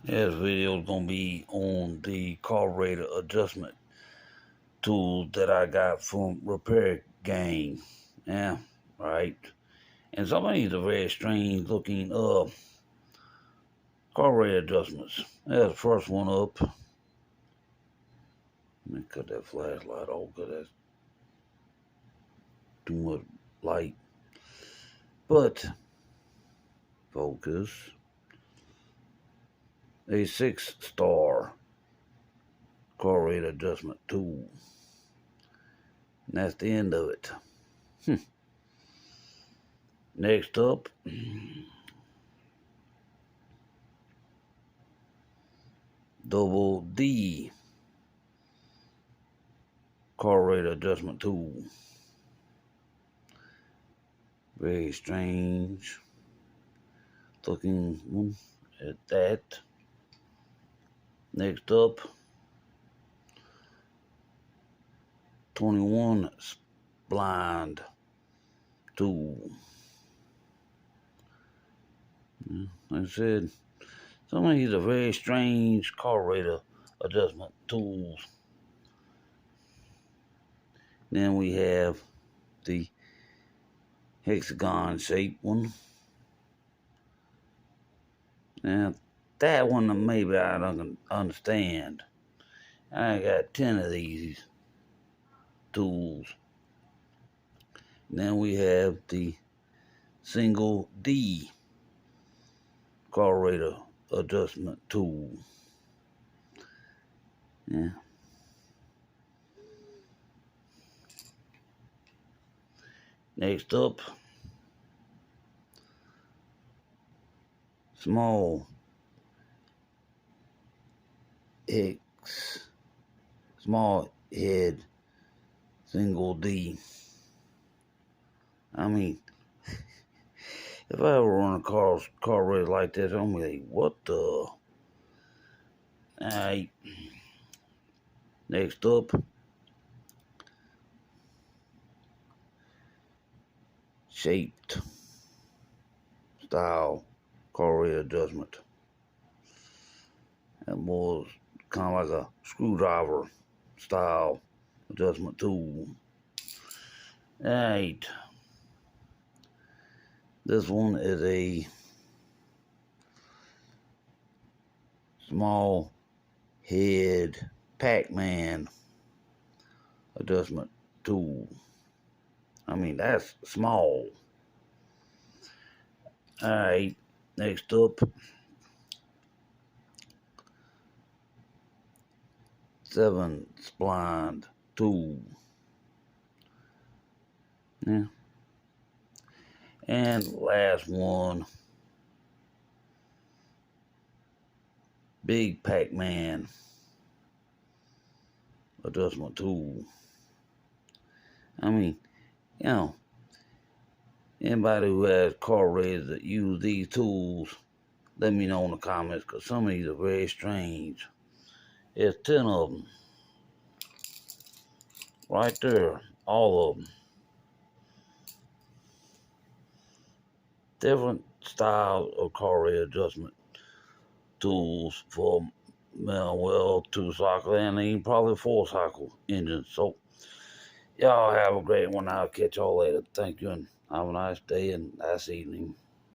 This video is gonna be on the carburetor adjustment tool that I got from Repair Gang. Yeah, right. And some of these are very strange looking carburetor adjustments. There's the first one up. Let me cut that flashlight off because that's too much light. But focus. A 6-star carburetor adjustment tool. And that's the end of it. Next up, double D carburetor adjustment tool. Very strange looking one at that. Next up, 21 blind tool. Like I said, some of these are very strange carburetor adjustment tools. Then we have the hexagon shaped one. Now that one maybe I don't understand. I got 10 of these tools. Then we have the single D carburetor adjustment tool. Yeah. Next up, small head single D. I mean, if I ever run a carburetor like this, I'm gonna be like, what the? Alright. Next up, shaped style carburetor adjustment. That was kind of like a screwdriver style adjustment tool. Alright. This one is a small head Pac-Man adjustment tool. I mean, that's small. Alright, next up, 7 splined tool. Yeah. And last one, big Pac-Man adjustment tool. I mean, you know, anybody who has carburetors that use these tools, let me know in the comments, because some of these are very strange. There's 10 of them. Right there, all of them. Different styles of carburetor adjustment tools for, well, 2-cycle and even probably 4-cycle engines. So, y'all have a great one. I'll catch y'all later. Thank you, and have a nice day and nice evening.